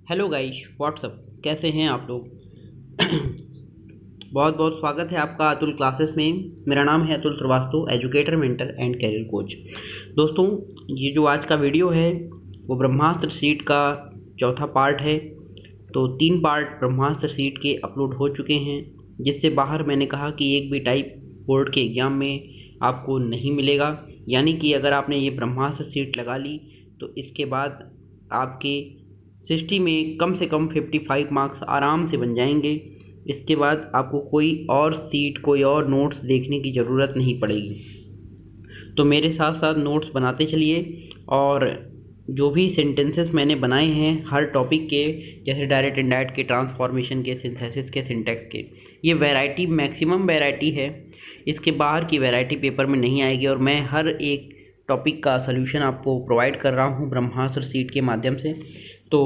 Hello guys, WhatsApp. कैसे हैं आप लोग? बहुत बहुत स्वागत है आपका अतुल क्लासेस में। मेरा नाम है Atul Shrivastava, educator, mentor and career coach. दोस्तों, ये जो आज का वीडियो है वो ब्रह्मास्त्र सीट का चौथा पार्ट है। तो 3 पार्ट ब्रह्मास्त्र सीट के अपलोड हो चुके हैं, जिससे बाहर मैंने कहा कि एक भी टाइप बोर्ड के एग्ज़ाम में आपको नहीं मिलेगा। यानी कि अगर आपने ये ब्रह्मास्त्र सीट लगा ली तो इसके बाद आपके 60 में कम से कम 55 मार्क्स आराम से बन जाएंगे। इसके बाद आपको कोई और सीट, कोई और नोट्स देखने की ज़रूरत नहीं पड़ेगी। तो मेरे साथ साथ नोट्स बनाते चलिए। और जो भी सेंटेंसेस मैंने बनाए हैं हर टॉपिक के, जैसे डायरेक्ट इनडायरेक्ट के, ट्रांसफॉर्मेशन के, सिंथेसिस के, सिंटैक्स के, ये वैरायटी मैक्सिमम वैरायटी है। इसके बाहर की वैरायटी पेपर में नहीं आएगी और मैं हर एक टॉपिक का सलूशन आपको प्रोवाइड कर रहा हूँ ब्रह्मास्त्र सीट के माध्यम से। तो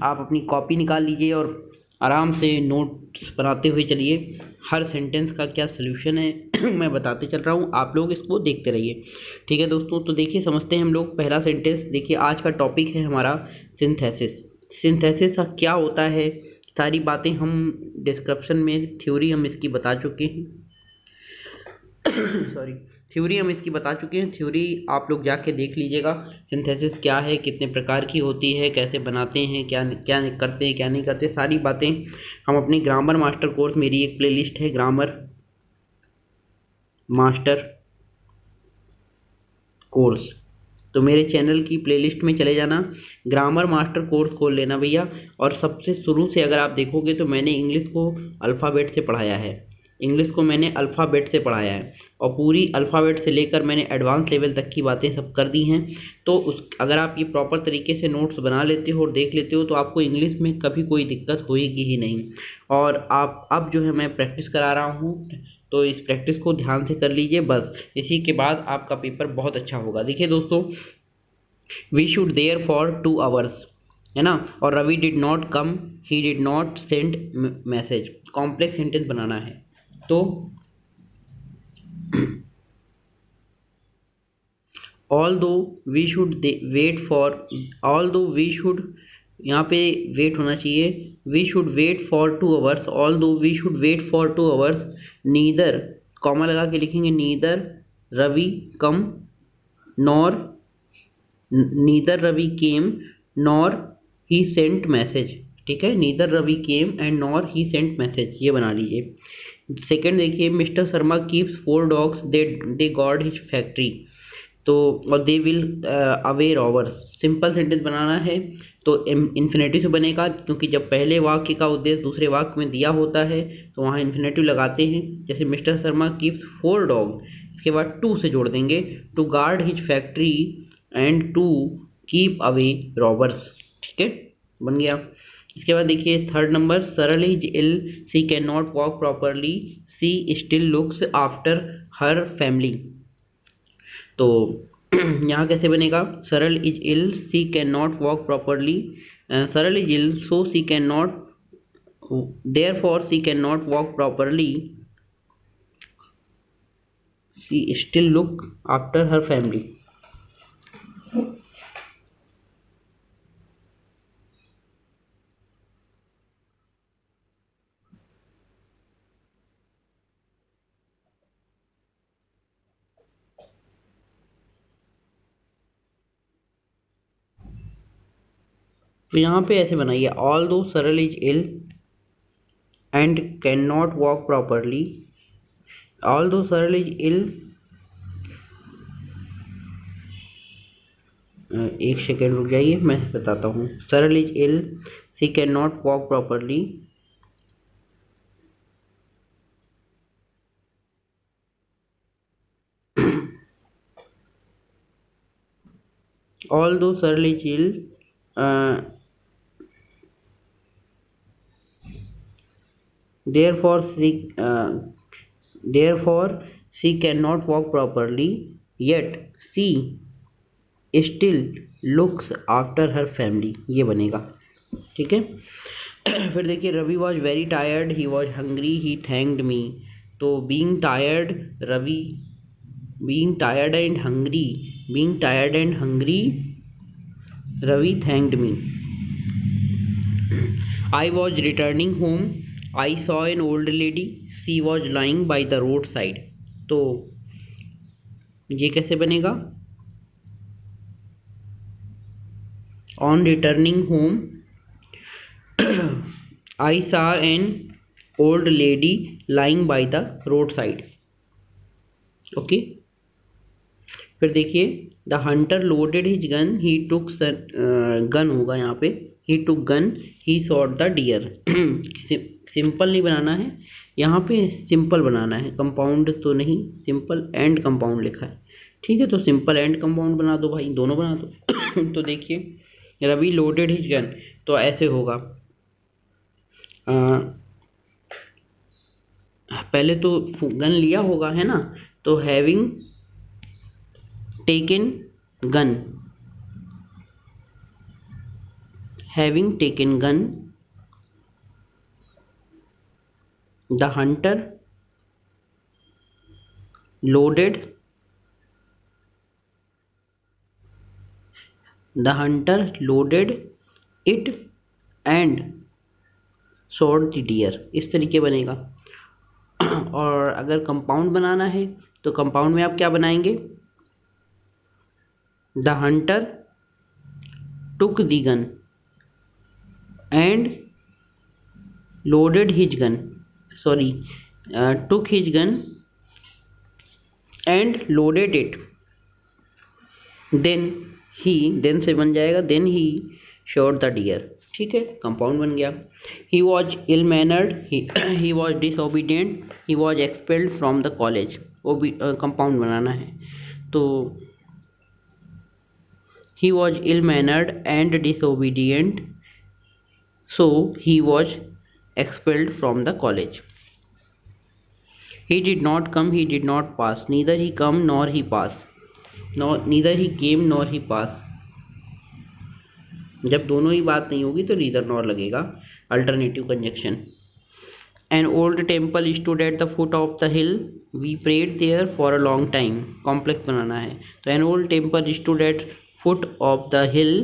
आप अपनी कॉपी निकाल लीजिए और आराम से नोट्स बनाते हुए चलिए। हर सेंटेंस का क्या सलूशन है मैं बताते चल रहा हूँ, आप लोग इसको देखते रहिए। ठीक है दोस्तों, तो देखिए समझते हैं हम लोग पहला सेंटेंस। देखिए आज का टॉपिक है हमारा सिंथेसिस। सिंथेसिस क्या होता है, सारी बातें हम डिस्क्रिप्शन में, थ्योरी हम इसकी बता चुके हैं। सॉरी, थ्योरी हम इसकी बता चुके हैं। थ्योरी आप लोग जाके देख लीजिएगा। सिंथेसिस क्या है, कितने प्रकार की होती है, कैसे बनाते हैं, क्या क्या करते हैं, क्या नहीं करते, सारी बातें हम अपनी ग्रामर मास्टर कोर्स, मेरी एक प्लेलिस्ट है ग्रामर मास्टर कोर्स, तो मेरे चैनल की प्लेलिस्ट में चले जाना, ग्रामर मास्टर कोर्स खोल लेना भैया। और सबसे शुरू से अगर आप देखोगे तो मैंने इंग्लिश को अल्फ़ाबेट से पढ़ाया है। इंग्लिश को मैंने अल्फ़ाबेट से पढ़ाया है और पूरी अल्फ़ाबेट से लेकर मैंने एडवांस लेवल तक की बातें सब कर दी हैं। तो उस अगर आप ये प्रॉपर तरीके से नोट्स बना लेते हो और देख लेते हो तो आपको इंग्लिश में कभी कोई दिक्कत होएगी ही नहीं। और आप अब जो है मैं प्रैक्टिस करा रहा हूँ, तो इस प्रैक्टिस को ध्यान से कर लीजिए बस। इसी के बाद आपका पेपर बहुत अच्छा होगा। देखिए दोस्तों, we should there for 2 hours, है ना, और Ravi did not come, he did not send message. Complex sentence बनाना है। तो although we should wait for, although we should, यहाँ पे वेट होना चाहिए, we should wait for 2 hours, although we should wait for 2 hours, neither, comma लगा के लिखेंगे, neither Ravi come nor, neither Ravi came nor he sent message. ठीक है, neither Ravi came and nor he sent message, ये बना लीजिए। सेकंड देखिए, mister Sharma keeps 4 dogs, they guard his factory. तो और they will away robbers, simple sentence बनाना है। तो इन्फिनेटिव से बनेगा, क्योंकि जब पहले वाक्य का उद्देश्य दूसरे वाक्य में दिया होता है तो वहाँ इन्फिनेटिव लगाते हैं। जैसे मिस्टर शर्मा कीप्स 4 डॉग, इसके बाद टू से जोड़ देंगे, to guard his factory and to keep away robbers. ठीक है, बन गया। इसके बाद देखिए third number, Saral is ill, she can not walk properly, she still looks after her family. तो यहाँ कैसे बनेगा, Saral is ill, she can not walk properly, Saral is ill so she can not, therefore she can not walk properly, she still look after her family. तो यहाँ पे ऐसे बनाइए, although Saral is ill and can not walk properly, although Saral is इल, एक second रुक जाइए मैं बताता हूँ। Saral is ill, she can not walk properly, although Saral is ill, therefore she cannot walk properly, yet she still looks after her family, ये बनेगा। ठीक है। फिर देखिए, Ravi was very tired, he was hungry, he thanked me. तो being tired, Ravi, being tired and hungry, being tired and hungry, Ravi thanked me. I was returning home. I saw an old lady. She was lying by the roadside. तो ये कैसे बनेगा? On returning home, I saw an old lady lying by the roadside. Okay, फिर देखिए, the hunter loaded his gun, he took gun होगा यहाँ पे, he took gun, he shot the deer. Simple नहीं बनाना है यहाँ पे, सिंपल बनाना है, कंपाउंड तो नहीं, सिंपल एंड कंपाउंड लिखा है, ठीक है। तो सिंपल एंड कंपाउंड बना दो भाई, दोनों बना दो। तो देखिए, रवि लोडेड हिज गन, तो ऐसे होगा, पहले तो गन लिया होगा, है ना, तो having taken gun, having taken gun, the hunter loaded it and shot the deer, इस तरीके बनेगा। और अगर कंपाउंड बनाना है तो कंपाउंड में आप क्या बनाएंगे? The Hunter took the gun and loaded his gun, took his gun and loaded it, then से बन जाएगा, then he shot the deer, ठीक है, कंपाउंड बन गया। he was ill mannered, he was disobedient, he was expelled from the college, वो भी compound बनाना है, तो he was ill mannered and disobedient, so he was expelled from the college. He did not come, he did not pass, neither he come nor he pass, neither he came nor he pass। जब दोनों ही बात नहीं होगी तो neither nor लगेगा, alternative conjunction. An old temple stood at the foot of the hill, we prayed there for a long time, complex बनाना है, तो an old temple stood at foot of the hill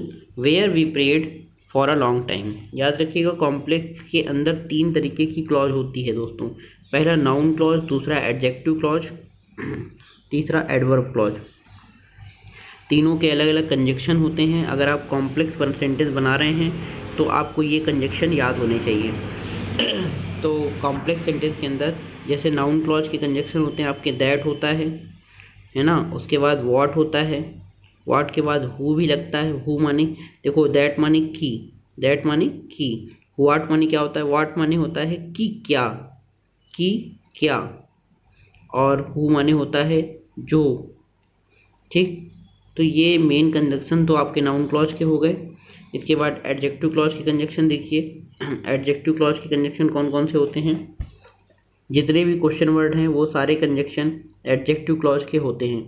where we prayed for a long time. याद रखिएगा, complex के अंदर 3 तरीके की clause होती है दोस्तों, पहला नाउन क्लॉज, दूसरा एडजेक्टिव क्लॉज, तीसरा एडवर्ब क्लॉज। तीनों के अलग अलग कंजक्शन होते हैं। अगर आप कॉम्प्लेक्स सेंटेंस बना रहे हैं तो आपको ये कंजक्शन याद होने चाहिए। तो कॉम्प्लेक्स सेंटेंस के अंदर जैसे नाउन क्लॉज के कंजक्शन होते हैं, आपके दैट होता है ना, उसके बाद व्हाट होता है, व्हाट के बाद हु भी लगता है, हु माने, देखो दैट माने की, दैट माने की, व्हाट माने क्या होता है, व्हाट माने होता है कि क्या, की क्या, और हु माने होता है जो, ठीक। तो ये मेन कंजक्शन तो आपके नाउन क्लॉज के हो गए। इसके बाद एडजेक्टिव क्लॉज की कंजक्शन देखिए। एडजेक्टिव क्लॉज के कंजक्शन कौन कौन से होते हैं? जितने भी क्वेश्चन वर्ड हैं वो सारे कंजक्शन एडजेक्टिव क्लॉज के होते हैं,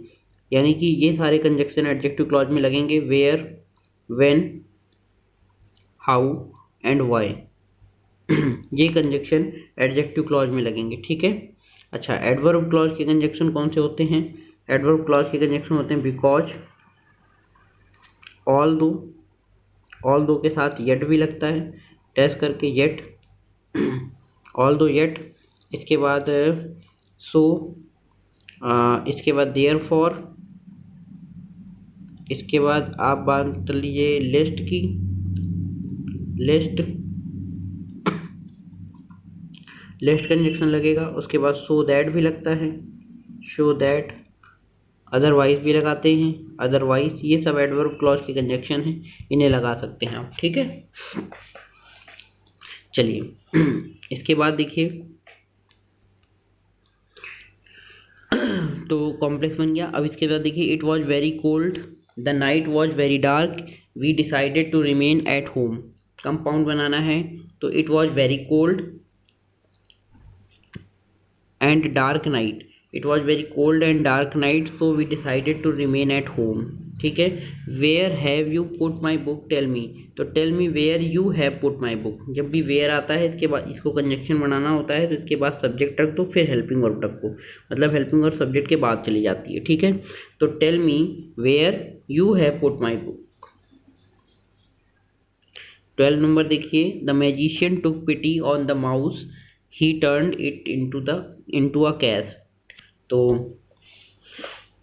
यानी कि ये सारे कंजक्शन एडजेक्टिव क्लॉज में लगेंगे। Where, when, how and why, ये कंजक्शन एडजेक्टिव क्लॉज में लगेंगे, ठीक है। अच्छा, एडवर्ब क्लॉज के कंजक्शन कौन से होते हैं? एडवर्ब क्लॉज के कंजक्शन होते हैं बिकॉज, ऑल दो के साथ येट भी लगता है, टेस्ट करके येट, ऑल दो येट, इसके बाद सो, इसके बाद देयरफॉर, इसके बाद आप बात कर लीजिए लिस्ट की, लिस्ट कंजक्शन लगेगा। उसके बाद सो दैट भी लगता है, शो दैट, अदरवाइज भी लगाते हैं, अदरवाइज, ये सब एडवर्ब क्लॉज के कंजक्शन हैं, इन्हें लगा सकते हैं आप, ठीक है। चलिए इसके बाद देखिए, तो कॉम्प्लेक्स बन गया। अब इसके बाद देखिए, it was very cold, the night was very dark, we decided to remain at home. Compound बनाना है तो it was very cold and dark night, it was very cold and dark night, so we decided to remain at home, ठीक है। Where have you put my book, tell me, तो tell me where you have put my book. जब भी where आता है इसके बाद इसको कंजक्शन बनाना होता है, तो इसके बाद सब्जेक्ट रख दो, फिर हेल्पिंग वर्ब रखो, मतलब हेल्पिंग वर्ब सब्जेक्ट के बाद चली जाती है, ठीक है। तो tell me where you have put my book, 12 number देखिए, the magician took pity on the mouse, he turned it into a cat. तो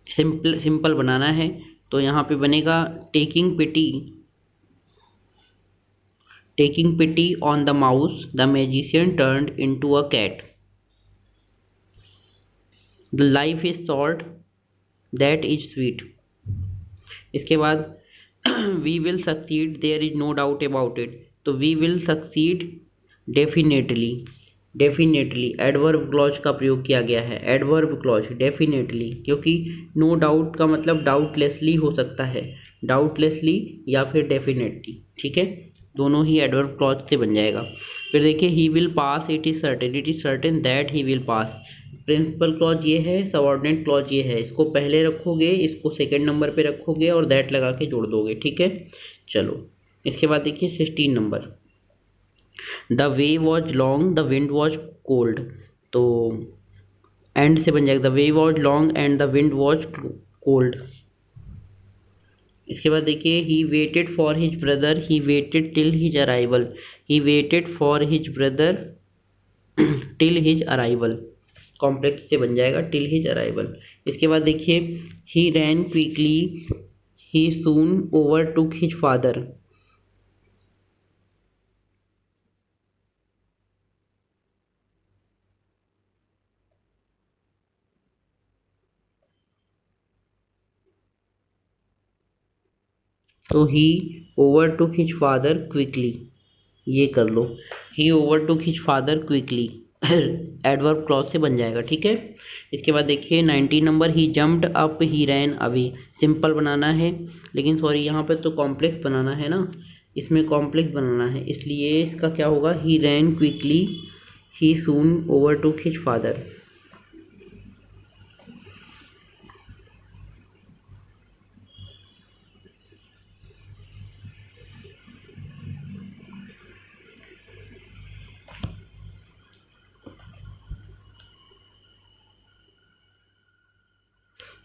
सिंपल सिंपल बनाना है, तो यहाँ पे बनेगा taking pity on the mouse the magician turned into a cat. The life is short that is sweet. इसके बाद we will succeed there is no doubt about it. तो we will succeed definitely, definitely adverb clause का प्रयोग किया गया है। Adverb clause definitely, क्योंकि no doubt का मतलब डाउटलेसली हो सकता है, डाउटलेसली या फिर डेफिनेटली, ठीक है, दोनों ही एडवर्ब क्लॉज से बन जाएगा। फिर देखिए, he will pass, it is certain that he will pass. Principal clause ये है, सबऑर्डिनेट क्लॉज ये है, इसको पहले रखोगे, इसको सेकंड नंबर पे रखोगे और दैट लगा के जोड़ दोगे, ठीक है। चलो इसके बाद देखिए 16 number, the way was long the wind was cold. तो एंड से बन जाएगा, the way was long and the wind was cold. इसके बाद देखिए, he waited for his brother, he waited till his arrival, he waited for his brother till his arrival. Complex से बन जाएगा टिल हिज अराइवल। इसके बाद देखिए, ही ran quickly, he soon overtook his father. तो ही ओवरटुक हिज फादर क्विकली, ये कर लो, he overtook his father quickly adverb clause से बन जाएगा, ठीक है। इसके बाद देखिए 19 number, he jumped up he ran away. Simple बनाना है, लेकिन सॉरी यहाँ पे तो कॉम्प्लेक्स बनाना है ना, इसमें कॉम्प्लेक्स बनाना है, इसलिए इसका क्या होगा, he ran quickly, he soon overtook his father.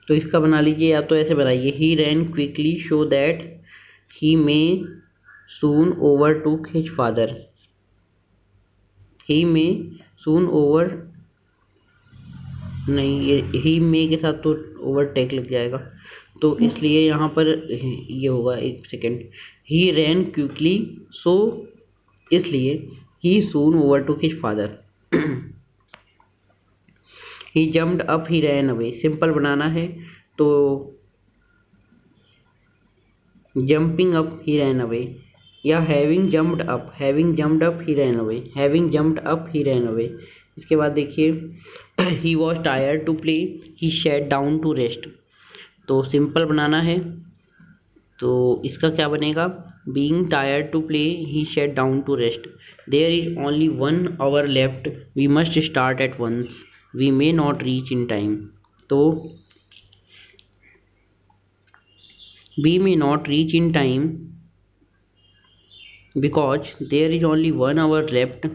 तो इसका बना लीजिए, या तो ऐसे बनाइए, he ran quickly so that he may soon overtook his father. He may soon over, नहीं, ये ही मे के साथ तो ओवरटेक लग जाएगा, तो इसलिए यहाँ पर ये होगा, एक सेकेंड, ही रैन क्विकली, सो इसलिए he soon overtook his father. He jumped up he ran away, simple बनाना है, तो jumping up he ran away, या having jumped up, having jumped up he ran away, having jumped up he ran away. इसके बाद देखिए, he was tired to play, he sat down to rest. तो simple बनाना है, तो इसका क्या बनेगा, being tired to play he sat down to rest. There is only 1 hour left, we must start at once, we may not reach in time. तो we may not reach in time because there is only 1 hour left,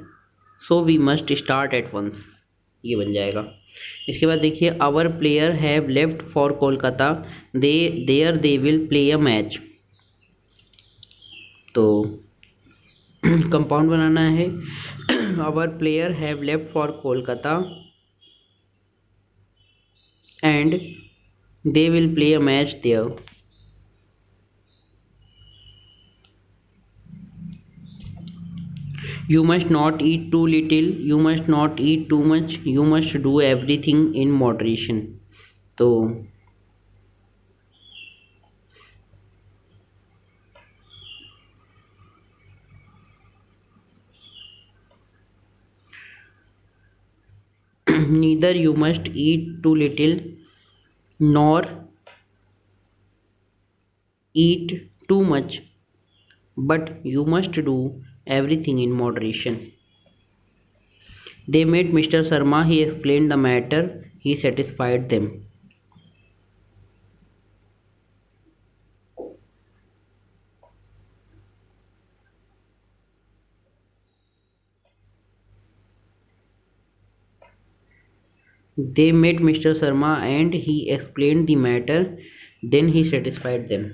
so we must start at once, ये बन जाएगा। इसके बाद देखिए, our player have left for Kolkata, they there they will play a match. तो compound बनाना है, our player have left for Kolkata and they will play a match there. You must not eat too little, you must not eat too much, you must do everything in moderation। तो neither you must eat too little nor eat too much, but you must do everything in moderation। They met Mr. Sharma, he explained the matter, he satisfied them। They met Mr. Sharma and he explained the matter, then he satisfied them।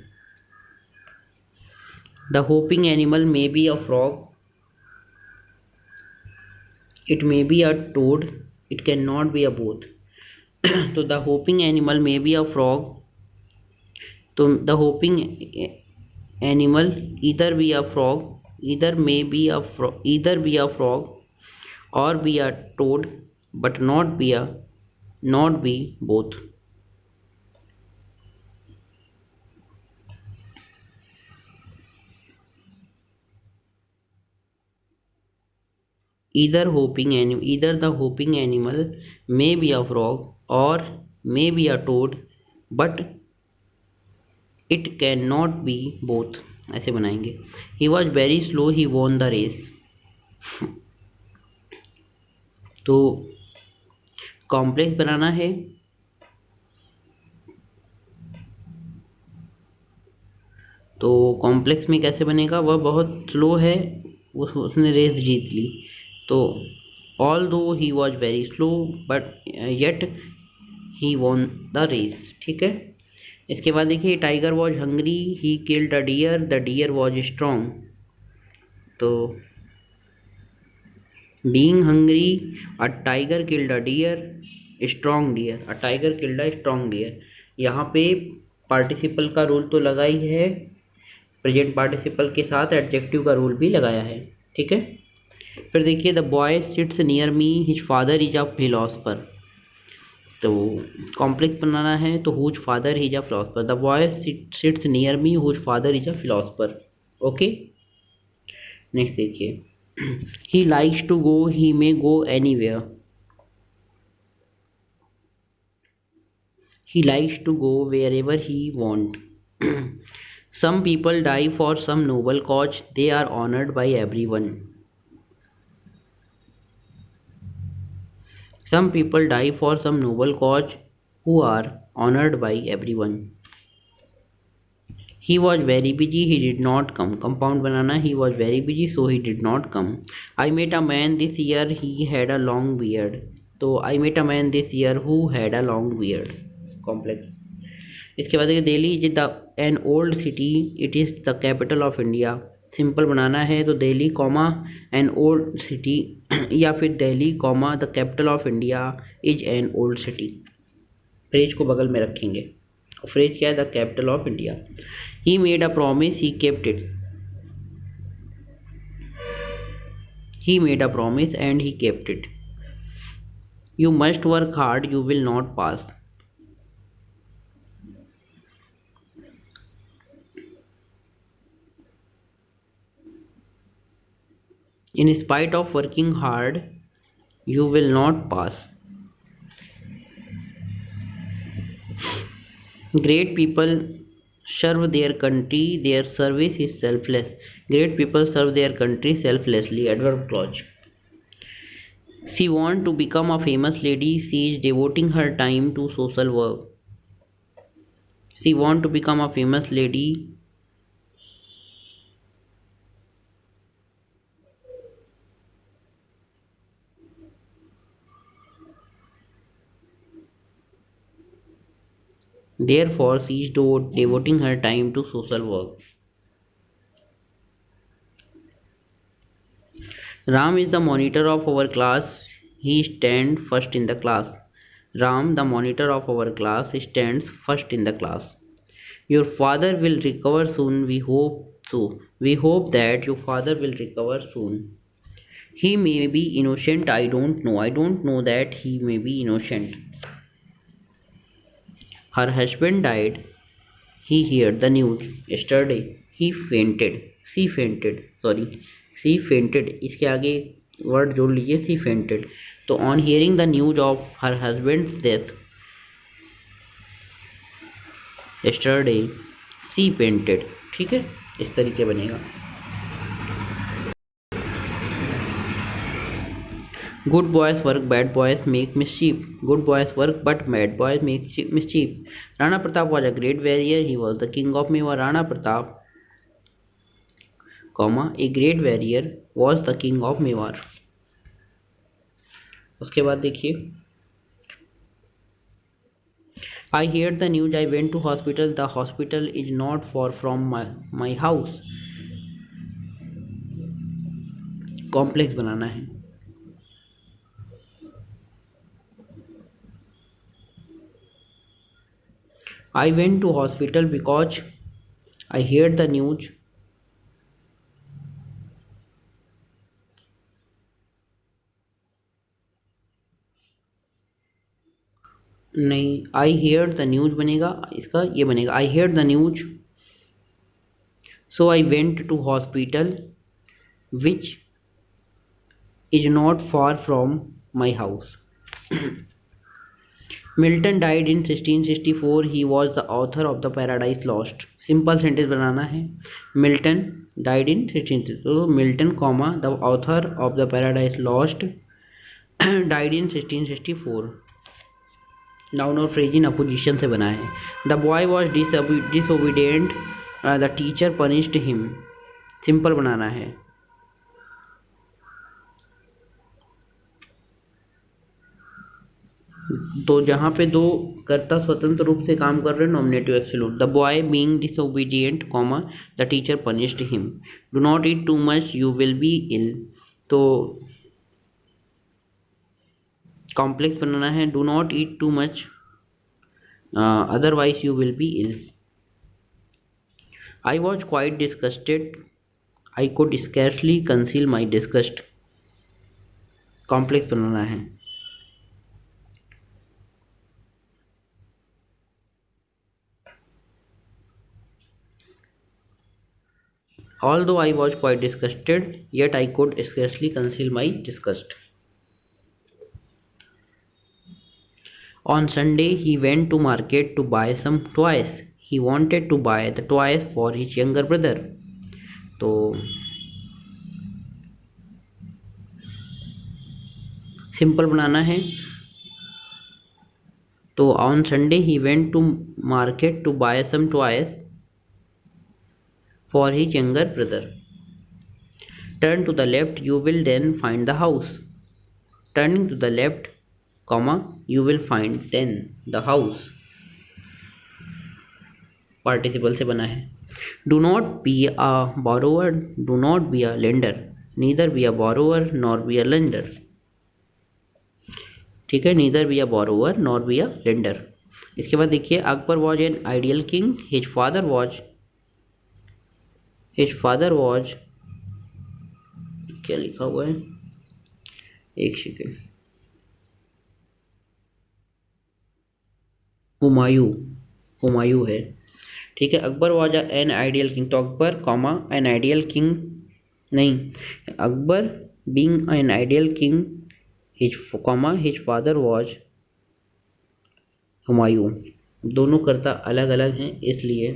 The hopping animal may be a frog, it may be a toad, it cannot be a both. So the hopping animal may be a frog. So the hopping animal either be a frog, either be a frog or be a toad, but not be both. Either the hopping animal may be a frog or may be a toad, but it cannot be both. ऐसे बनाएंगे. He was very slow, he won the race. तो complex बनाना है. तो complex में कैसे बनेगा? वह बहुत स्लो है, उसने रेस जीत ली. तो although he was very slow but yet he won the race. ठीक है. इसके बाद देखिए, tiger was hungry, he killed a deer, the deer was strong. तो being hungry, a tiger killed a deer, strong deer, a tiger killed a strong deer. यहाँ पे participle का rule तो लगा ही है, प्रेजेंट पार्टिसिपल के साथ एडजेक्टिव का रूल भी लगाया है. ठीक है. फिर देखिए, the boy sits near me, his father is a philosopher. तो कॉम्प्लेक्स बनाना है, तो whose father is a philosopher. The boy sits near me, whose father is a philosopher. Okay. Next देखिए, he likes to go, he may go anywhere. He likes to go wherever he want. Some people die for some noble cause, they are honored by everyone. Some people die for some noble cause who are honored by everyone. He was very busy, he did not come. Compound banana, he was very busy, so he did not come. I met a man this year, he had a long beard. So I met a man this year who had a long beard. Complex. इसके बाद Delhi is the an old city, it is the capital of India. Simple बनाना है, तो Delhi comma an old city, या फिर Delhi comma the capital of India is an old city. Phrase को बगल में रखेंगे. फ्रेज क्या है? The capital of India. He made a promise, he kept it. He made a promise and he kept it. You must work hard, you will not pass. In spite of working hard, you will not pass. Great people serve their country, their service is selfless. Great people serve their country selflessly. Adverb clause. She wants to become a famous lady, she is devoting her time to social work. She wants to become a famous lady. Therefore, she is devoting her time to social work. Ram is the monitor of our class. He stands first in the class. Ram, the monitor of our class, stands first in the class. Your father will recover soon. We hope so. We hope that your father will recover soon. He may be innocent. I don't know. I don't know that he may be innocent. Her husband died. He heard the news yesterday. He fainted. She fainted. Sorry. She fainted. इसके आगे word जोड़ लीजिए. She fainted. तो on hearing the news of her husband's death yesterday, she fainted. ठीक है. इस तरीके बनेगा. Good boys work, bad boys make mischief. Good boys work, but bad boys make mischief. Rana Pratap was a great warrior. He was the king of Mewar. Rana Pratap, comma, a great warrior was the king of Mewar. उसके बाद देखिए, I heard the news. I went to hospital. The hospital is not far from my house. Complex बनाना है। I went to hospital because I heard the news। नहीं, I heard the news बनेगा, इसका ये बनेगा I heard the news, so I went to hospital which is not far from my house। Milton died in 1664। He was the author of the Paradise Lost. Simple sentence बनाना है। Milton died in 1664, तो Milton comma the author of the Paradise Lost died in 1664। Noun और phrase in apposition से बना है। The boy was disobedient, the teacher punished him. Simple बनाना है। तो जहाँ पे दो कर्ता स्वतंत्र रूप से काम कर रहे हैं, nominative absolute. The boy being disobedient comma the teacher punished him. Do not eat too much you will be ill. तो कॉम्प्लेक्स बनाना है। Do not eat too much otherwise you will be ill. I was quite disgusted, I could scarcely conceal my disgust. Complex बनाना है। Although I was quite disgusted, yet I could scarcely conceal my disgust. On Sunday, he went to market to buy some toys. He wanted to buy the toys for his younger brother. तो simple बनाना है। तो on Sunday he went to market to buy some toys for his younger brother. Turn to the left, you will then find the house. Turning to the left, comma, you will find then the house. Participle से बना है। Do not be a borrower, do not be a lender, neither be a borrower nor be a lender. ठीक है, neither be a borrower nor be a lender. इसके बाद देखिए, Akbar was an ideal king, his father was क्या लिखा हुआ है, एक सेकेंड, हुमायूं है। ठीक है, Akbar was an ideal king, तो Akbar comma an ideal king नहीं, Akbar being an ideal king his comma his father was Humayun. दोनों कर्ता अलग अलग हैं इसलिए।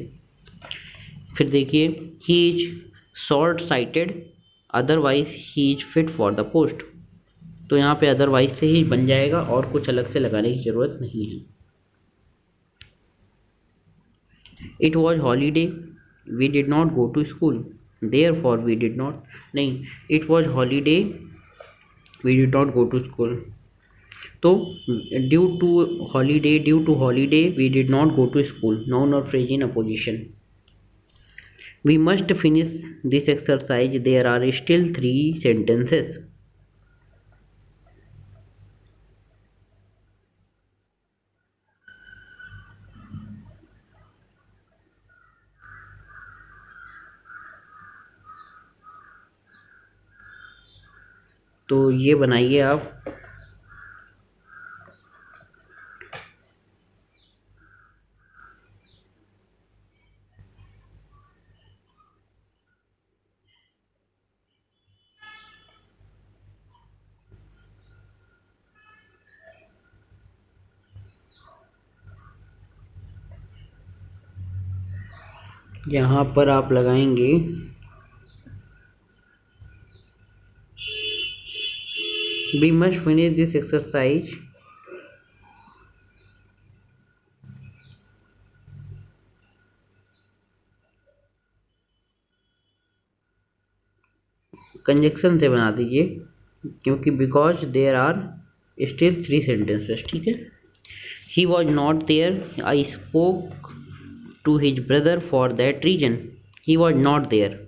फिर देखिए, he is short sighted otherwise he is fit for the post. तो यहाँ पे अदरवाइज से ही बन जाएगा और कुछ अलग से लगाने की जरूरत नहीं है। It was holiday, we did not go to school, therefore we did not, नहीं, it was holiday, we did not go to school, तो due to holiday we did not go to school, noun or phrase in opposition। We must finish this exercise, there are still 3 sentences। तो ये बनाइए आप। यहाँ पर आप लगाएंगे we must finish this exercise, conjunction से बना दीजिए क्योंकि because there are still 3 sentences. ठीक है, he was not there, I spoke to his brother for that reason, he was not there.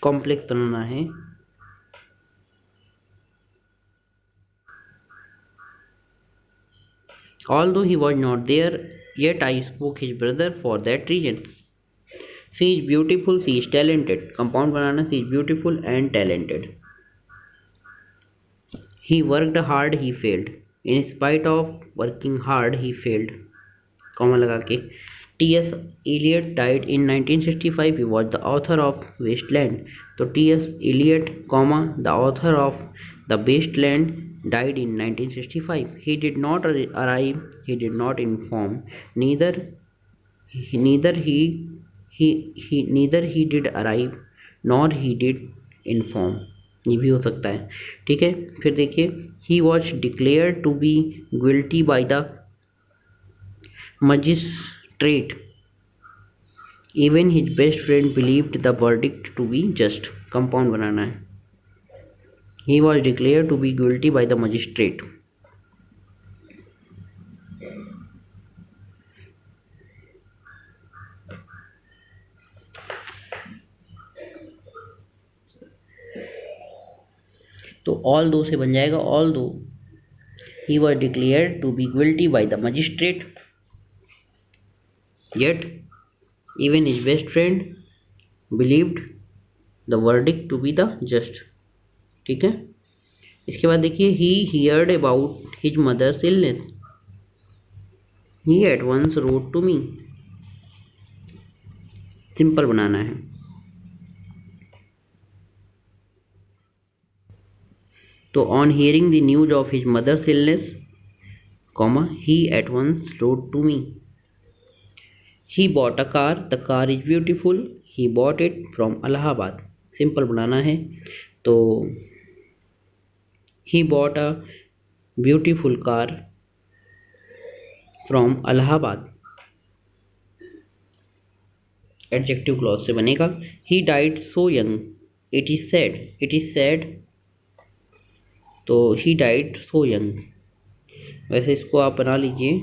Complex बनाना है। Although he was not there, yet I spoke his brother for that reason. She is beautiful, she is talented. Compound banana, she is beautiful and talented. He worked hard, he failed. In spite of working hard, he failed. Comma लगा के T.S. Eliot died in 1965. He was the author of Wasteland. तो T.S. Eliot, the author of The Wasteland, died in 1965. He did not arrive. He did not inform. Neither neither he did arrive nor he did inform. ये भी हो सकता है। ठीक है, फिर देखिए, he was declared to be guilty by the magistrate. Even his best friend believed the verdict to be just. Compound बनाना है। He was declared to be guilty by the magistrate. तो ऑल दो से बन जाएगा ऑल दो he was declared to be guilty by the magistrate, yet even his best friend believed the verdict to be the just. ठीक है, इसके बाद देखिए, he heard about his mother's illness. He at once wrote to me. Simple बनाना है। तो on hearing the news of his mother's illness, he at once wrote to me. He bought a car. The car is beautiful. He bought it from Allahabad. Simple बनाना है। तो he bought a beautiful car from Allahabad. Adjective clause से बनेगा। He died so young. It is sad. It is sad. तो he died so young। वैसे इसको आप बना लीजिए।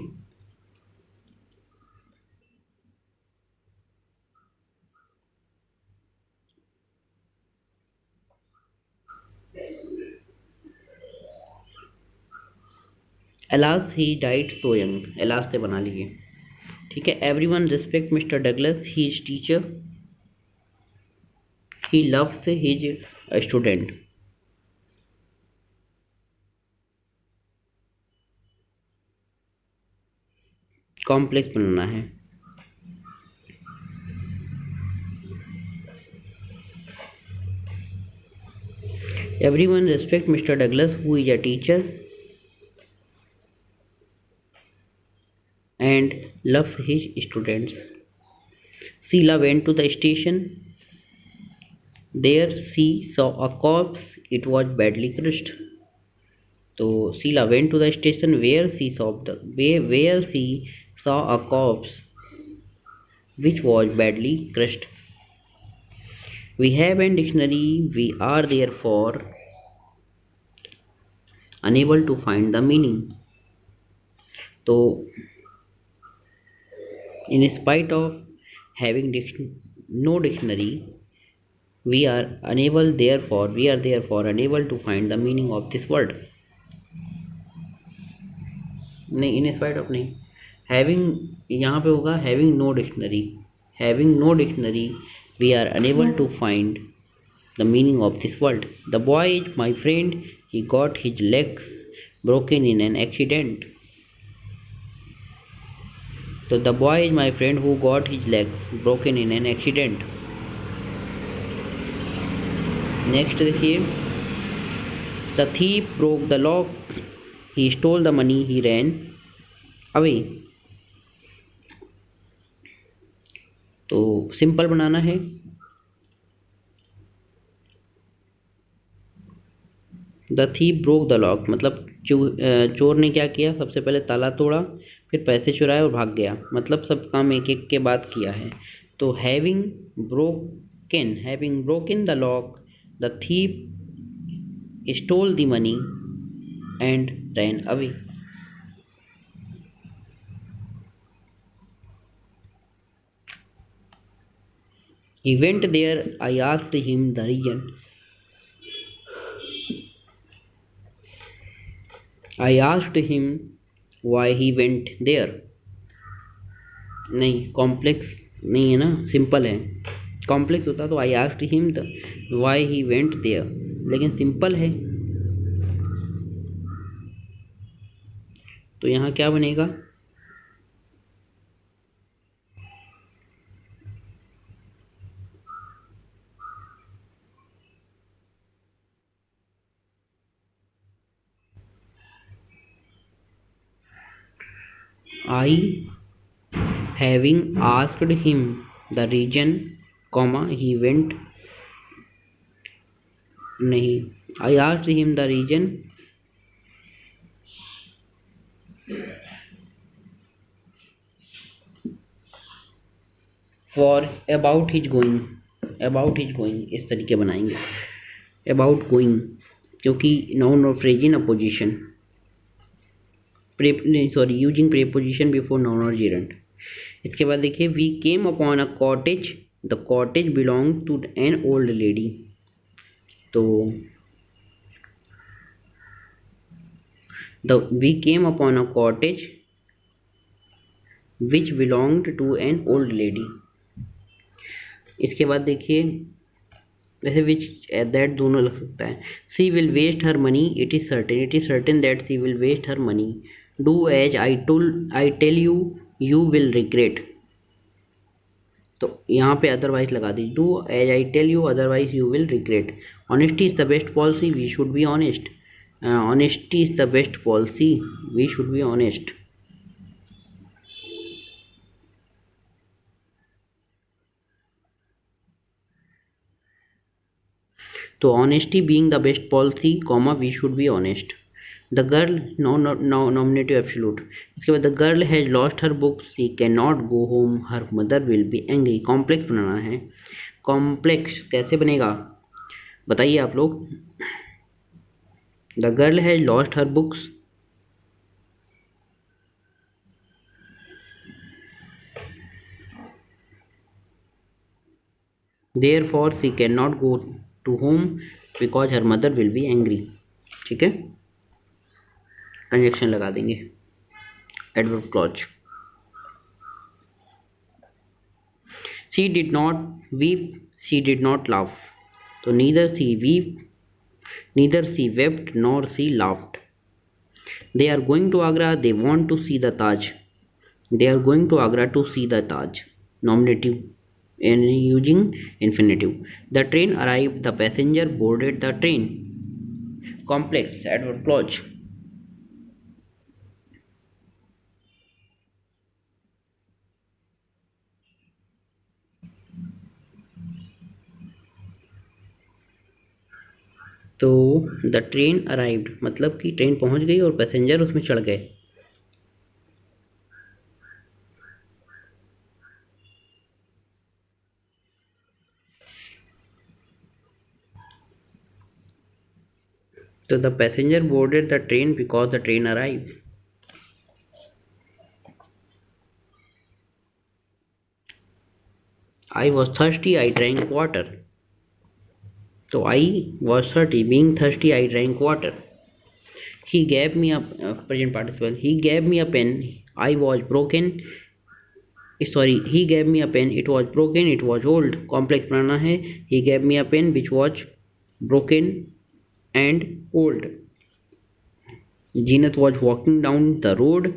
Alas he died so young। alas से बना लीजिए। ठीक है, everyone respect Mr. Douglas. He is teacher. He loves his student। Complex बनाना है। Everyone respect Mr. Douglas, who is a teacher and loves his students। Sheila went to the station. There she saw a corpse. It was badly crushed। तो Sheila went to the station where she saw a corpse which was badly crushed। We have a dictionary. We are therefore unable to find the meaning। तो in spite of having no dictionary, we are therefore unable to find the meaning of this word। नहीं, in spite of नहीं, having यहाँ पे होगा having no dictionary we are unable to find the meaning of this word. The boy is my friend. He got his legs broken in an accident. तो the boy is my friend who got his legs broken in an accident. Next देखिए, the thief broke the lock. He stole the money. He ran away. तो simple बनाना है। The thief broke the lock मतलब चोर ने क्या किया, सबसे पहले ताला तोड़ा, फिर पैसे चुराए और भाग गया। मतलब सब काम एक एक के बाद किया है। तो having broken the lock, the thief stall the money and ran away. He went there. I asked him the reason. I asked him why he went there. नहीं, कॉम्प्लेक्स नहीं है ना, सिंपल है। कॉम्प्लेक्स होता तो I asked him the why he went there, लेकिन simple है तो यहाँ क्या बनेगा? I having asked him the reason comma he went, नहीं, I asked him the reason for about his going, about his going इस तरीके बनाएंगे, अबाउट गोइंग, क्योंकि नाउन और phrase in apposition, sorry using preposition before noun और gerund. इसके बाद देखिए, we came upon a cottage, the cottage belong to an old lady. तो the we came upon a cottage which belonged to an old lady. इसके बाद देखिए, वैसे which that दोनों लग सकता है। She will waste her money, it is certain that she will waste her money. Do as I tell you, you will regret. तो यहाँ पे अदरवाइज लगा दीजिए, do as I tell you otherwise you will regret. Honesty is the best policy, we should be honest. Honesty is the best policy, we should be honest. तो honesty being the best policy comma we should be honest. The girl, nominative absolute. इसके बाद the girl has lost her book, she can not go home, her mother will be angry. Complex बनाना है। Complex कैसे बनेगा बताइए आप लोग। The girl has lost her books, therefore she cannot go to home because her mother will be angry। ठीक है, conjunction लगा देंगे, adverb clause. she did not weep, she did not laugh। तो neither she wept nor she laughed। they are going to Agra, they want to see the Taj। they are going to Agra to see the Taj, nominative and using infinitive। the train arrived, the passenger boarded the train। complex adverb clause। तो the train arrived मतलब कि train पहुंच गई और passenger उसमें चढ़ गए। तो the passenger boarded the train because the train arrive. I was thirsty, I drank water. तो I was thirty being thirsty, I drank water. He gave me a present participle, he gave me a pen, I was broken, sorry he gave me a pen, it was broken, it was old. Complex बनाना है। He gave me a pen which was broken and old. Zeenat was walking down the road,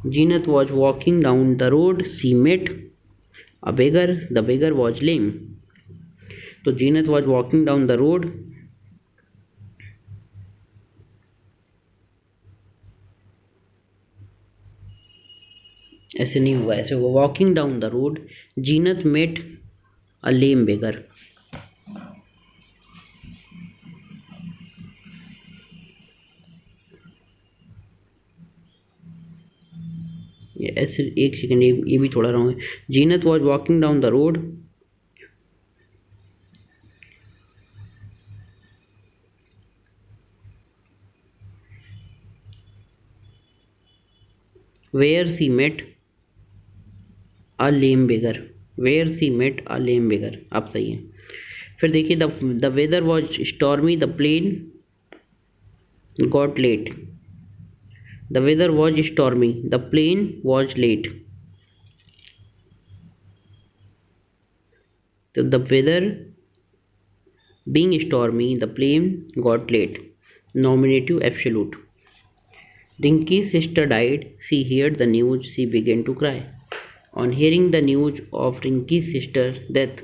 Jeanette was walking down the road, she met a beggar, the beggar was lame। तो Jeanette was walking down the road, ऐसे नहीं हुआ, ऐसे हुआ walking down the road, Jeanette met a lame beggar। ये ऐसे, एक second, ये भी थोड़ा रॉन्ग है। Jeanette was walking down the road, where she met a lame beggar, where she met a lame beggar, अब सही है। फिर देखिए the weather was stormy, the plane got late. The weather was stormy, the plane was late. तो the weather being stormy, the plane got late. Nominative absolute. Rinky's sister died. She heard the news. She began to cry. On hearing the news of Rinky's sister's death,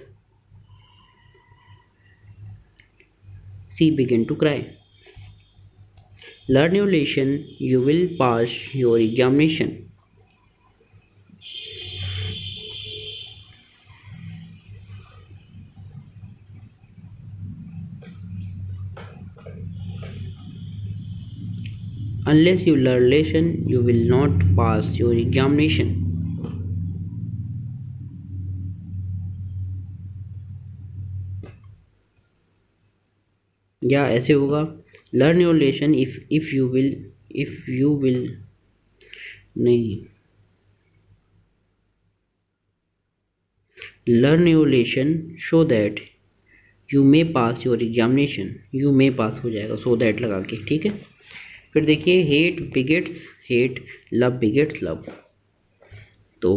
she began to cry. Learn your lesson. You will pass your examination. Unless you learn lesson, you will not pass your examination. या ऐसे होगा, learn your lesson if you will नहीं, learn your lesson so that you may pass your examination, you may pass हो जाएगा so that लगा के, ठीक है। फिर देखिए hate begets hate, love begets love. तो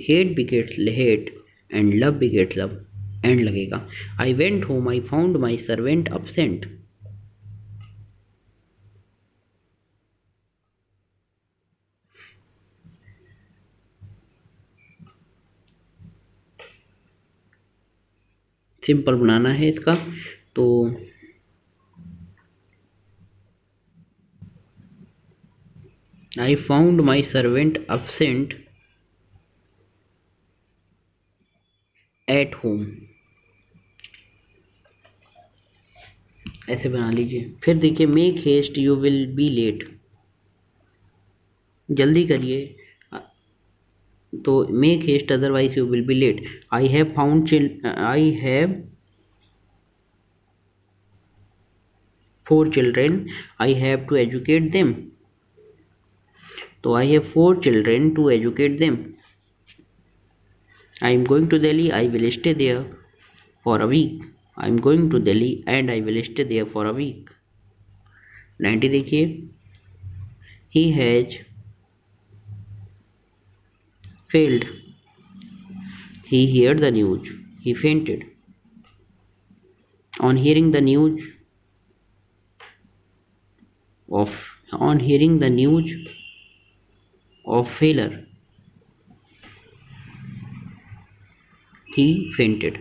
hate begets hate and love begets love, and लगेगा। I went home I found my servant absent। Simple बनाना है इसका, तो I found my servant absent at home, ऐसे बना लीजिए। फिर देखिए make haste you will be late, जल्दी करिए तो make haste otherwise you will be late. I have found I have 4 children, I have to educate them। तो I have 4 children to educate them। I am going to Delhi, I will stay there for a week। I am going to Delhi and I will stay there for a week। 90 देखिए, he has failed, he heard the news, he fainted। On hearing the news of on hearing the news of failure, he fainted।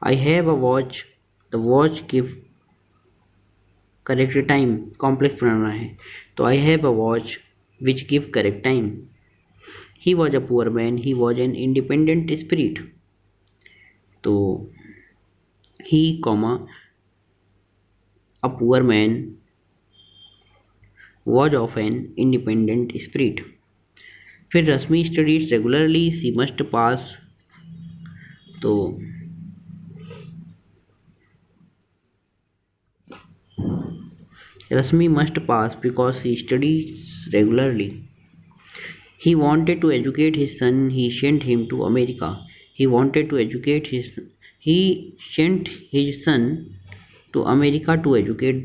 I have a watch, the watch give correct time, complex बनाना है, तो I have a watch which give correct time. He was a poor man, he was an independent spirit. तो he comma a poor man was of an independent spirit. फिर Rashmi studies regularly, she must pass. तो Rashmi must pass because he studies regularly। He wanted to educate his son, he sent him to America। He wanted to educate he sent his son to America to educate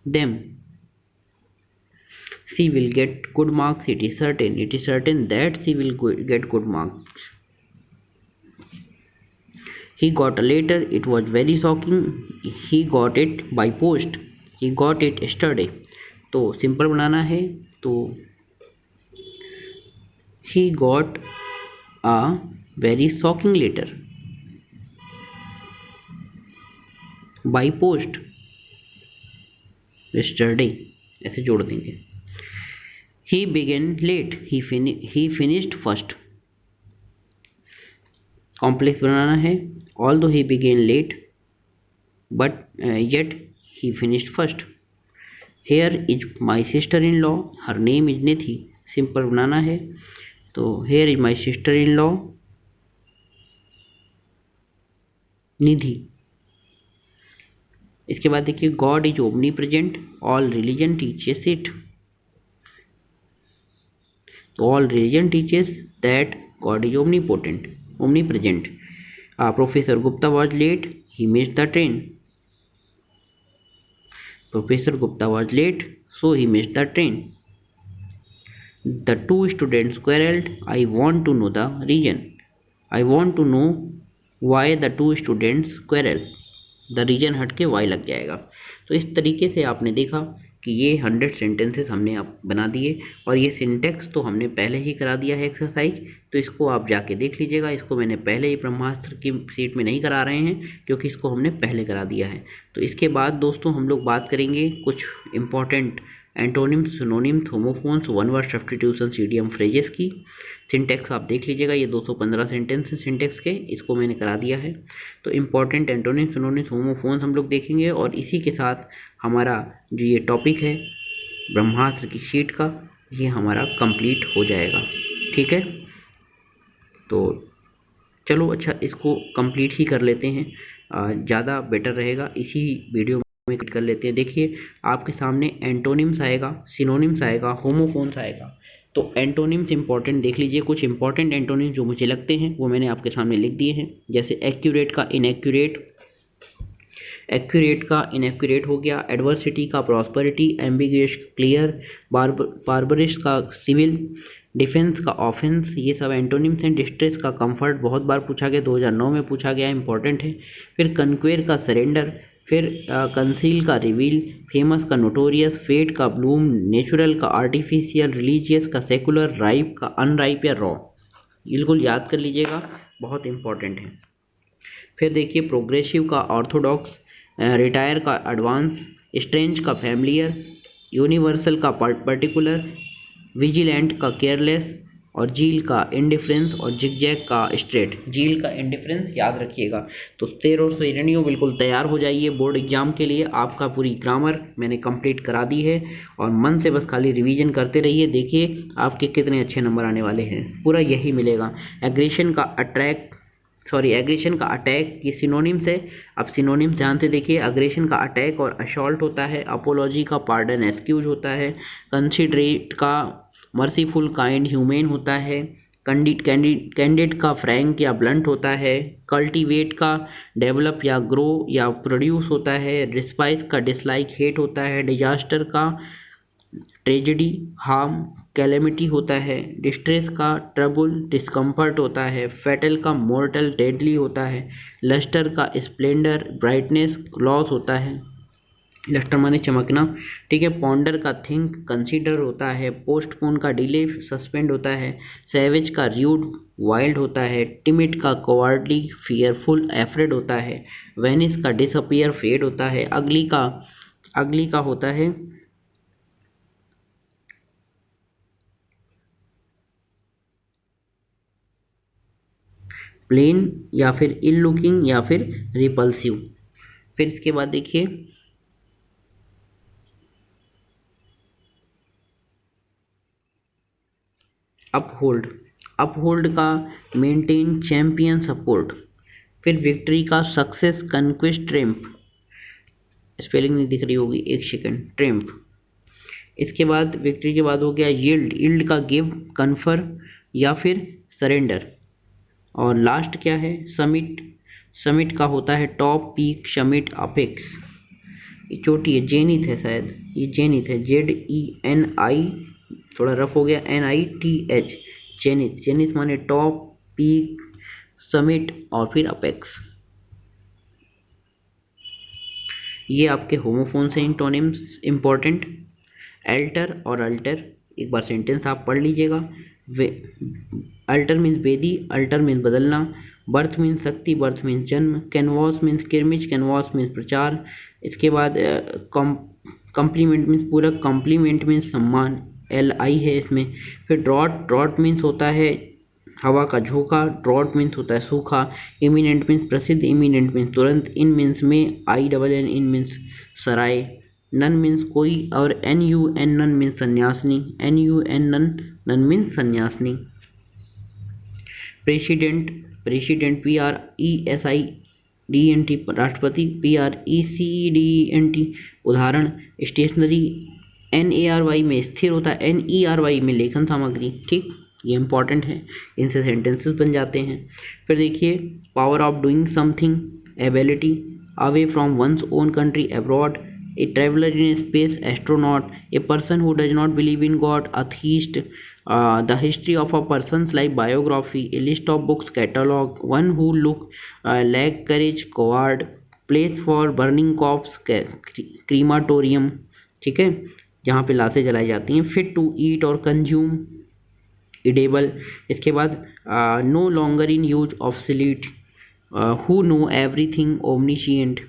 them। She will get good marks, it is certain, it is certain that she will get good marks। He got a letter, it was very shocking, he got it by post, he got it yesterday। तो simple बनाना है, तो he got a very shocking letter by post yesterday, ऐसे जोड़ देंगे। he began late, he finished first। Complex बनाना है, although he began late but yet he finished first। here is my sister in law, her name is Nithi। Simple बनाना है, तो here is my sister in law निधि। इसके बाद देखिए God is omnipresent, all religion teaches it. तो all religion teaches that God is omnipotent, omnipresent. Professor Gupta was late, he missed the train. Professor Gupta was late, so he missed the train. The two students quarreled. I want to know the reason. I want to know why the two students quarrel. The reason हट के Y लग जाएगा. तो इस तरीके से आपने देखा कि ये 100 सेंटेंसेस हमने आप बना दिए, और ये सिंटेक्स तो हमने पहले ही करा दिया है एक्सरसाइज, तो इसको आप जाके देख लीजिएगा. इसको मैंने पहले ही ब्रह्मास्त्र की सीट में नहीं करा रहे हैं क्योंकि इसको हमने पहले करा दिया है. तो इसके बाद दोस्तों हम लोग बात करेंगे कुछ important antonyms, synonyms, homophones, one word substitutions, idiom, phrases की सिंटेक्स आप देख लीजिएगा. ये 215 सेंटेंस हैं सिंटेक्स के, इसको मैंने करा दिया है. तो इंपॉर्टेंट एंटोनिम्स, सिनोनिम्स, होमोफोन्स हम लोग देखेंगे, और इसी के साथ हमारा जो ये टॉपिक है ब्रह्मास्त्र की शीट का, ये हमारा कंप्लीट हो जाएगा. ठीक है, तो चलो अच्छा इसको कंप्लीट ही कर लेते हैं, ज़्यादा बेटर रहेगा. इसी वीडियो में कर लेते हैं. देखिए आपके सामने एंटोनिम्स आएगा, सिनोनिम्स आएगा, होमोफोन्स आएगा. तो एंटोनिम्स इंपॉर्टेंट देख लीजिए. कुछ इंपॉर्टेंट एंटोनिम्स जो मुझे लगते हैं वो मैंने आपके सामने लिख दिए हैं. जैसे एक्यूरेट का इनएक्यूरेट, एक्यूरेट का इनएक्यूरेट हो गया. एडवर्सिटी का प्रॉस्पेरिटी, एम्बिगियस क्लियर, बार्बरिश का सिविल, डिफेंस का ऑफेंस, ये सब एंटोनिम्स हैं. डिस्ट्रेस का कंफर्ट, बहुत बार पूछा गया, 2009 में पूछा गया, इंपॉर्टेंट है. फिर कन्क्वेर का सरेंडर, फिर कंसील का रिवील, फेमस का नोटोरियस, फेट का ब्लूम, नेचुरल का आर्टिफिशियल, रिलीजियस का सेकुलर, राइप का अनराइप या रॉ. बिल्कुल याद कर लीजिएगा, बहुत इंपॉर्टेंट है. फिर देखिए प्रोग्रेसिव का ऑर्थोडॉक्स, रिटायर का एडवांस, स्ट्रेंज का फैमिलियर, यूनिवर्सल का पर्टिकुलर, विजिलेंट का केयरलेस, और जील का इंडिफरेंस, और जिगजैग का स्ट्रेट. जील का इंडिफरेंस याद रखिएगा. तो 13 श्रेणियों बिल्कुल तैयार हो जाइए बोर्ड एग्जाम के लिए. आपका पूरी ग्रामर मैंने कंप्लीट करा दी है, और मन से बस खाली रिवीजन करते रहिए. देखिए आपके कितने अच्छे नंबर आने वाले हैं, पूरा यही मिलेगा. एग्रेशन का एग्रेशन का अटैक, ये सिनोनिम्स है. अब सिनोनिम्स ध्यान से देखिए. अग्रेशन का अटैक और असॉल्ट होता है. अपोलॉजी का पार्डन, एक्सक्यूज होता है. कंसिडरेट का मर्सीफुल, काइंड, ह्यूमेन होता है. कैंडिड का फ्रैंक या ब्लंट होता है. कल्टीवेट का डेवलप या ग्रो या प्रोड्यूस होता है. डिस्पाइस का डिसलाइक, हेट होता है. डिजास्टर का ट्रेजेडी, हार्म, कैलेमिटी होता है. डिस्ट्रेस का ट्रबल, डिस्कम्फर्ट होता है. फैटल का मोर्टल, डेडली होता है. लस्टर का स्प्लेंडर, ब्राइटनेस, लॉस होता है. लस्टर माने चमकना. ठीक है. पॉन्डर का थिंक, कंसीडर होता है. पोस्टपोन का डिले, सस्पेंड होता है. सैवेज का र्यूड, वाइल्ड होता है. टिमिड का कॉवर्डली, फियरफुल, एफ्रेड होता है. वेनिस का डिसअपियर, फेड होता है. अगली का होता है प्लेन, या फिर इल लुकिंग, या फिर रिपल्सिव. फिर इसके बाद देखिए अपहोल्ड. अपहोल्ड का मेंटेन, चैंपियन, सपोर्ट. फिर विक्ट्री का सक्सेस, कन्क्वेस्ट, ट्रिम्फ. स्पेलिंग नहीं दिख रही होगी, एक सेकंड. ट्रिम्फ. इसके बाद विक्ट्री के बाद हो गया यील्ड. यील्ड का गिव, कन्फर, या फिर सरेंडर. और लास्ट क्या है, समिट. समिट का होता है टॉप, पीक, समिट, अपेक्स. ये चोटी है, जेनिथ है शायद, ये जेनिथ है. ZENI, थोड़ा रफ हो गया, NITH, जेनिथ. जेनिथ माने टॉप, पीक, समिट, और फिर अपेक्स. ये आपके होमोफोन्स हैं, इंटोनिम्स इंपॉर्टेंट. एल्टर और अल्टर, एक बार सेंटेंस आप पढ़ लीजिएगा. Alter means Bedi, alter means बदलना. बर्थ मीन्स शक्ति, बर्थ मीन्स जन्म. कैनवास मीन्स किरमिच, कैनवास मीन्स प्रचार. इसके बाद कॉम्प्लीमेंट मीन्स पूरक, कॉम्प्लीमेंट मीन्स सम्मान, LI है इसमें. फिर ड्रॉट. ड्रॉट मीन्स होता है हवा का झोंका. ड्रॉट मीन्स होता है सूखा. इमिनेंट मीन्स प्रसिद्ध, इमिनेंट मीन्स तुरंत. इन मीन्स में, INN, इन मीन्स सराय. नन मीन्स कोई, और NUN, नन मीन्स सन्यासिनी. NUN, नन मीन्स सन्यासिनी. प्रेसिडेंट. प्रेसिडेंट, PRESIDENT, राष्ट्रपति. PRECEDENT, उदाहरण. स्टेशनरी, NARY में स्थिर होता है, NERY में लेखन सामग्री, ठीक, ये इंपॉर्टेंट है, इनसे सेंटेंसेस बन जाते हैं। फिर देखिए power of doing something, ability, away from one's own country, abroad, a traveller in space, astronaut, a person who does not believe in God, atheist, the history of a person's life, biography, a list of books, catalogue, one who look lack courage, coward, place for burning corpse, crematorium, ठीक है, जहाँ पे लाशें जलाई जाती हैं। Fit to eat और consume, edible. इसके बाद no longer in use, obsolete, who know everything, omniscient,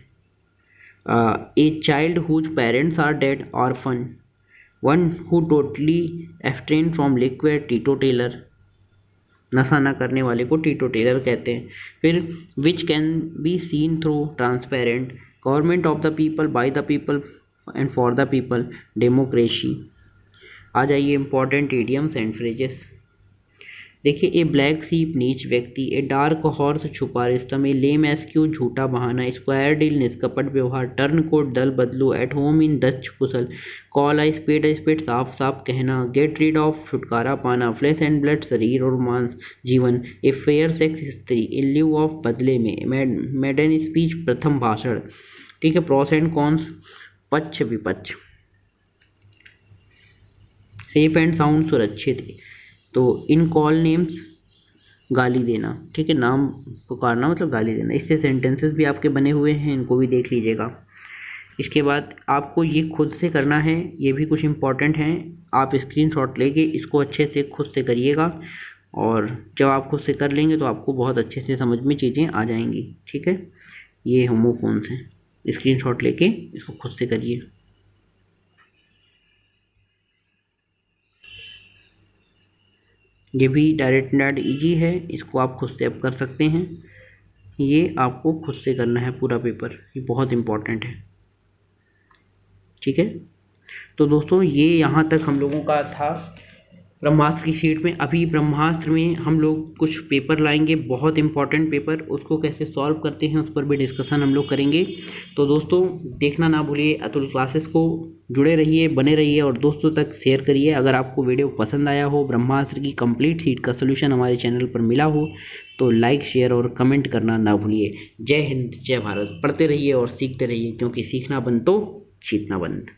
a child whose parents are dead, orphan, one who totally abstain from liquid, teetotaller, नशा न करने वाले को टीटोटेलर कहते हैं। फिर which can be seen through, transparent, government of the people, by the people and for the people, democracy. आ जाइए इंपॉर्टेंट इडियम्स एंड फ्रेजेस। देखिए ए ब्लैक सीप नीच व्यक्ति, ए डार्क हॉर्स छुपा रिस्तम, ए लेम एस्क्यू झूठा बहाना, स्क्वायर डील निष्कपट व्यवहार, टर्न कोट दल बदलो, एट होम इन दक्ष कुशल, कॉल आई स्पेड साफ साफ कहना, गेट रीड ऑफ छुटकारा पाना, फ्लेश एंड ब्लड शरीर और मांस जीवन, ए फेयर सेक्स स्त्री, ए ल्यू ऑफ बदले में, मेडन स्पीच प्रथम भाषण, ठीक है। प्रोस एंड कॉन्स, पक्ष विपक्ष, सेफ एंड साउंड सुरक्षित, तो इन कॉल नेम्स गाली देना, ठीक है, नाम पुकारना मतलब गाली देना। इससे सेंटेंसेस भी आपके बने हुए हैं, इनको भी देख लीजिएगा। इसके बाद आपको ये खुद से करना है, ये भी कुछ इंपॉर्टेंट हैं, आप स्क्रीनशॉट लेके इसको अच्छे से खुद से करिएगा, और जब आप खुद से कर लेंगे तो आपको बहुत अच्छे से समझ में चीज़ें आ जाएंगी, ठीक है। ये होमोफोन्स हैं, स्क्रीनशॉट लेके इसको खुद से करिए। ये भी डायरेक्ट नेट ईजी है, इसको आप खुद से अब कर सकते हैं। ये आपको खुद से करना है पूरा पेपर, ये बहुत इम्पॉर्टेंट है, ठीक है। तो दोस्तों ये यहाँ तक हम लोगों का था ब्रह्मास्त्र की शीट में। अभी ब्रह्मास्त्र में हम लोग कुछ पेपर लाएंगे, बहुत इंपॉर्टेंट पेपर, उसको कैसे सॉल्व करते हैं उस पर भी डिस्कशन हम लोग करेंगे। तो दोस्तों देखना ना भूलिए, अतुल क्लासेस को जुड़े रहिए, बने रहिए और दोस्तों तक शेयर करिए। अगर आपको वीडियो पसंद आया हो, ब्रह्मास्त्र की कंप्लीट शीट का सोल्यूशन हमारे चैनल पर मिला हो, तो लाइक शेयर और कमेंट करना ना भूलिए। जय हिंद, जय भारत। पढ़ते रहिए और सीखते रहिए, क्योंकि सीखना बंद तो जीतना बंद।